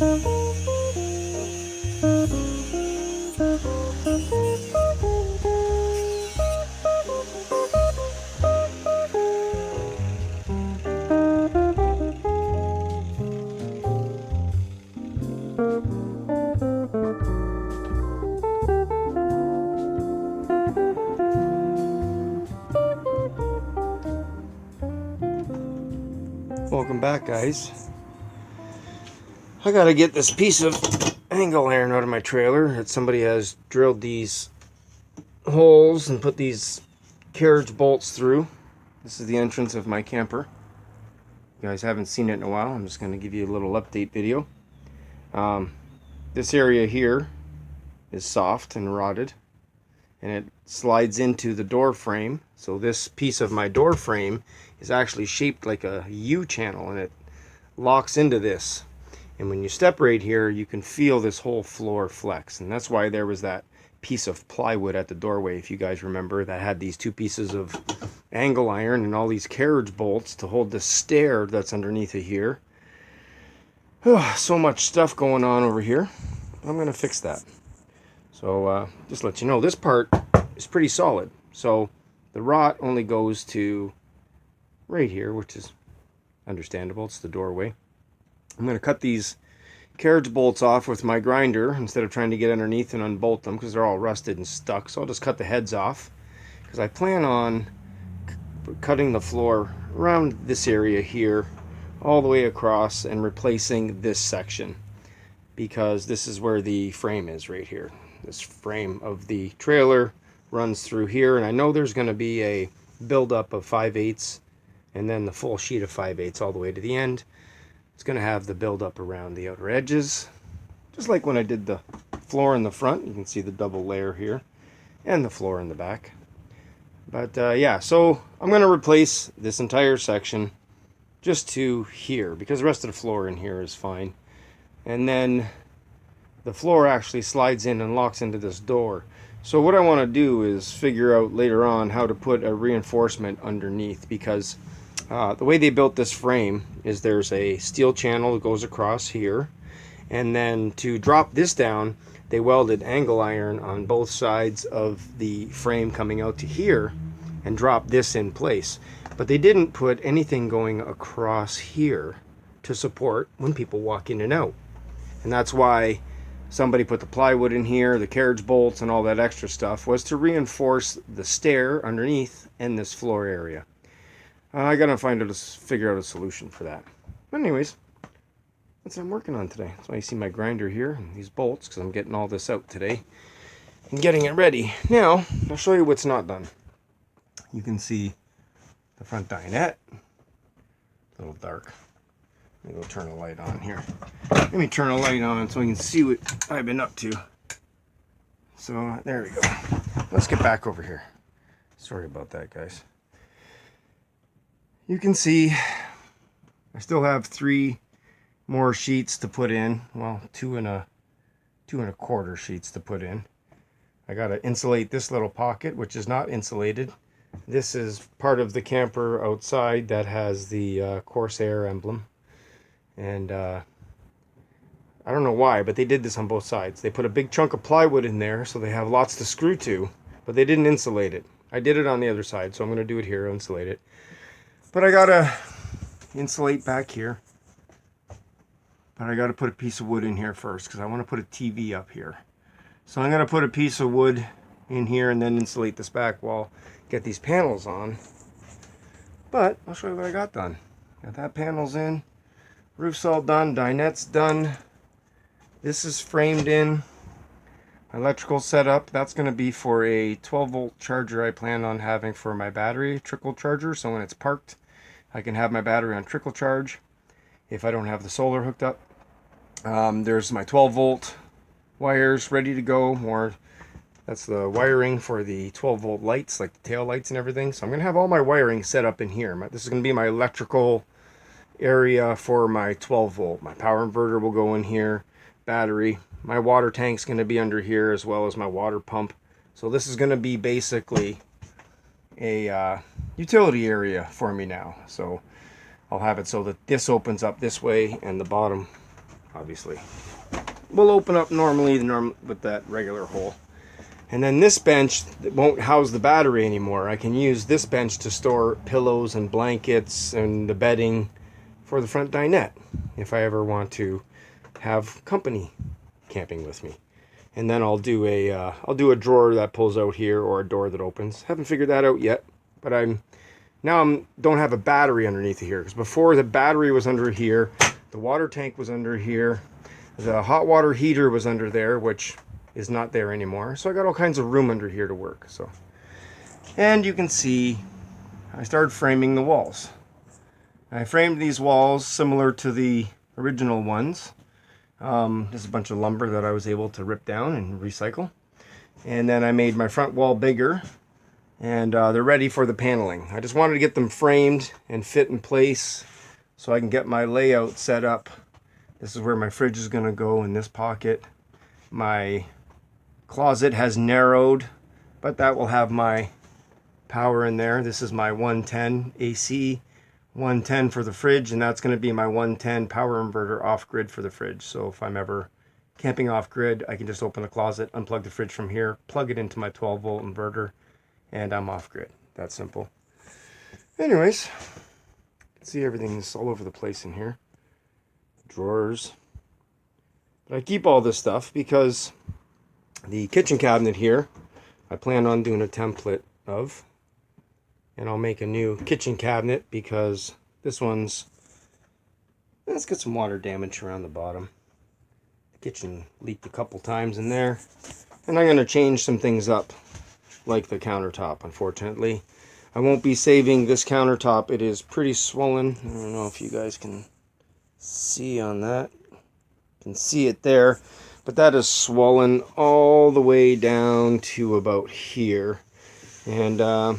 Welcome back, guys. I gotta get this piece of angle iron out of my trailer that somebody has drilled these holes and put these carriage bolts through. This is the entrance of my camper. You guys haven't seen it in a while. I'm just going to give you a little update video. This area here is soft and rotted, and it slides into the door frame. So this piece of my door frame is actually shaped like a U channel, and it locks into this. And when you step right here, you can feel this whole floor flex, and that's why there was that piece of plywood at the doorway, if you guys remember, that had these two pieces of angle iron and all these carriage bolts to hold the stair that's underneath it here. So much stuff going on over here. I'm going to fix that. So just to let you know, this part is pretty solid. So the rot only goes to right here, which is understandable. It's the doorway. I'm going to cut these carriage bolts off with my grinder instead of trying to get underneath and unbolt them because they're all rusted and stuck. So I'll just cut the heads off because I plan on cutting the floor around this area here all the way across and replacing this section, because this is where the frame is right here. This frame of the trailer runs through here, and I know there's going to be a buildup of 5/8 and then the full sheet of 5/8 all the way to the end. It's going to have the buildup around the outer edges, just like when I did the floor in the front. You can see the double layer here and the floor in the back. But yeah, so I'm going to replace this entire section just to here, because the rest of the floor in here is fine. And then the floor actually slides in and locks into this door. So what I want to do is figure out later on how to put a reinforcement underneath, because the way they built this frame is there's a steel channel that goes across here, and then to drop this down, they welded angle iron on both sides of the frame coming out to here and drop this in place. But they didn't put anything going across here to support when people walk in and out. And that's why somebody put the plywood in here, the carriage bolts and all that extra stuff, was to reinforce the stair underneath and this floor area. I gotta figure out a solution for that. But anyways, that's what I'm working on today. That's why you see my grinder here and these bolts, because I'm getting all this out today and getting it ready. Now, I'll show you what's not done. You can see the front dinette. A little dark. Let me go turn a light on here. Let me turn a light on so you can see what I've been up to. So, there we go. Let's get back over here. Sorry about that, guys. You can see I still have 3 more sheets to put in. Well, 2 and a quarter sheets to put in. I got to insulate this little pocket, which is not insulated. This is part of the camper outside that has the Corsair emblem. And I don't know why, but they did this on both sides. They put a big chunk of plywood in there so they have lots to screw to, but they didn't insulate it. I did it on the other side, so I'm going to do it here, insulate it. But I got to insulate back here. But I got to put a piece of wood in here first because I want to put a TV up here. So I'm going to put a piece of wood in here and then insulate this back wall, get these panels on. But I'll show you what I got done. Got that panels in, roof's all done, dinette's done. This is framed in. My electrical setup, that's going to be for a 12-volt charger I plan on having for my battery, trickle charger. So when it's parked, I can have my battery on trickle charge if I don't have the solar hooked up. There's my 12-volt wires ready to go. That's the wiring for the 12-volt lights, like the tail lights and everything. So I'm going to have all my wiring set up in here. This is going to be my electrical area for my 12-volt. My power inverter will go in here, battery. My water tank's going to be under here, as well as my water pump. So this is going to be basically a utility area for me now. So I'll have it so that this opens up this way and the bottom obviously. Will open up normally with that regular hole. And then this bench that won't house the battery anymore. I can use this bench to store pillows and blankets and the bedding for the front dinette if I ever want to have company camping with me. And then I'll do a drawer that pulls out here or a door that opens. Haven't figured that out yet, but don't have a battery underneath here, because before the battery was under here, the water tank was under here, the hot water heater was under there, which is not there anymore. So I got all kinds of room under here to work. So, and you can see I started framing the walls. I framed these walls similar to the original ones. There's a bunch of lumber that I was able to rip down and recycle. And then I made my front wall bigger, and they're ready for the paneling. I just wanted to get them framed and fit in place so I can get my layout set up. This is where my fridge is going to go, in this pocket. My closet has narrowed, but that will have my power in there. This is my 110 AC. 110 for the fridge, and that's going to be my 110 power inverter off-grid for the fridge. So if I'm ever camping off-grid, I can just open the closet, unplug the fridge from here, plug it into my 12-volt inverter, and I'm off-grid. That's simple. Anyways, you can see everything is all over the place in here. Drawers. But I keep all this stuff because the kitchen cabinet here, I plan on doing a template of. And I'll make a new kitchen cabinet because this one's, let's get some water damage around the bottom. The kitchen leaked a couple times in there. And I'm going to change some things up, like the countertop, unfortunately. I won't be saving this countertop. It is pretty swollen. I don't know if you guys can see on that. You can see it there. But that is swollen all the way down to about here. And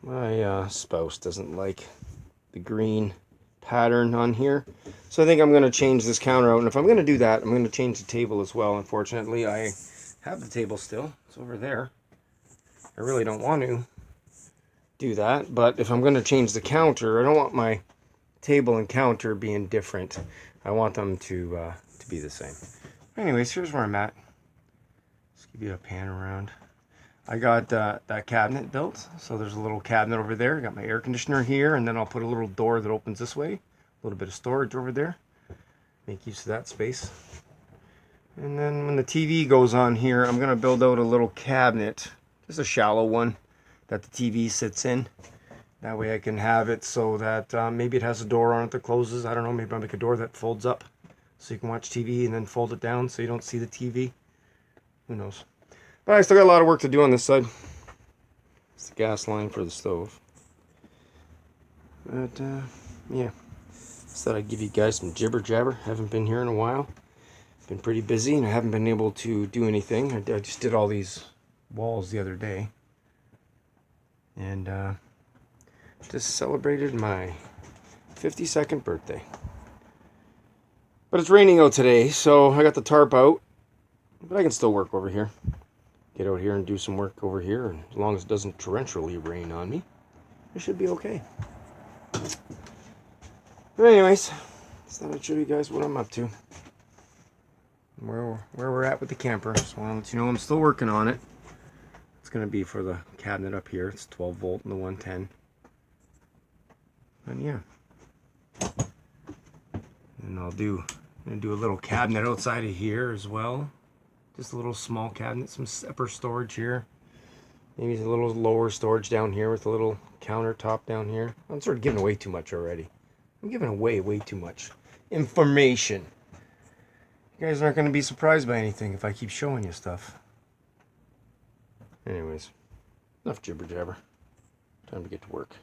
my spouse doesn't like the green pattern on here. So I think I'm going to change this counter out. And if I'm going to do that, I'm going to change the table as well. Unfortunately, I have the table still. It's over there. I really don't want to do that. But if I'm going to change the counter, I don't want my table and counter being different. I want them to be the same. Anyways, here's where I'm at. Let's give you a pan around. I got that cabinet built, so there's a little cabinet over there. I got my air conditioner here, and then I'll put a little door that opens this way. A little bit of storage over there. Make use of that space. And then when the TV goes on here, I'm going to build out a little cabinet, just a shallow one, that the TV sits in. That way I can have it so that maybe it has a door on it that closes. I don't know, maybe I'll make a door that folds up so you can watch TV and then fold it down so you don't see the TV. Who knows? But I still got a lot of work to do on this side. It's the gas line for the stove. But, yeah. Just thought I'd give you guys some jibber jabber. Haven't been here in a while. Been pretty busy and I haven't been able to do anything. I just did all these walls the other day. And, just celebrated my 52nd birthday. But it's raining out today, so I got the tarp out. But I can still work over here. Get out here and do some work over here, and as long as it doesn't torrentially rain on me, it should be okay. But anyways, just thought I'd show you guys what I'm up to, where we're at with the camper. So I want to let you know I'm still working on it. It's going to be for the cabinet up here. It's 12 volt and the 110. And yeah, and I'm gonna do a little cabinet outside of here as well. Just a little small cabinet, some separate storage here. Maybe a little lower storage down here with a little countertop down here. I'm sort of giving away too much already. I'm giving away way too much information. You guys aren't going to be surprised by anything if I keep showing you stuff. Anyways, enough jibber jabber. Time to get to work.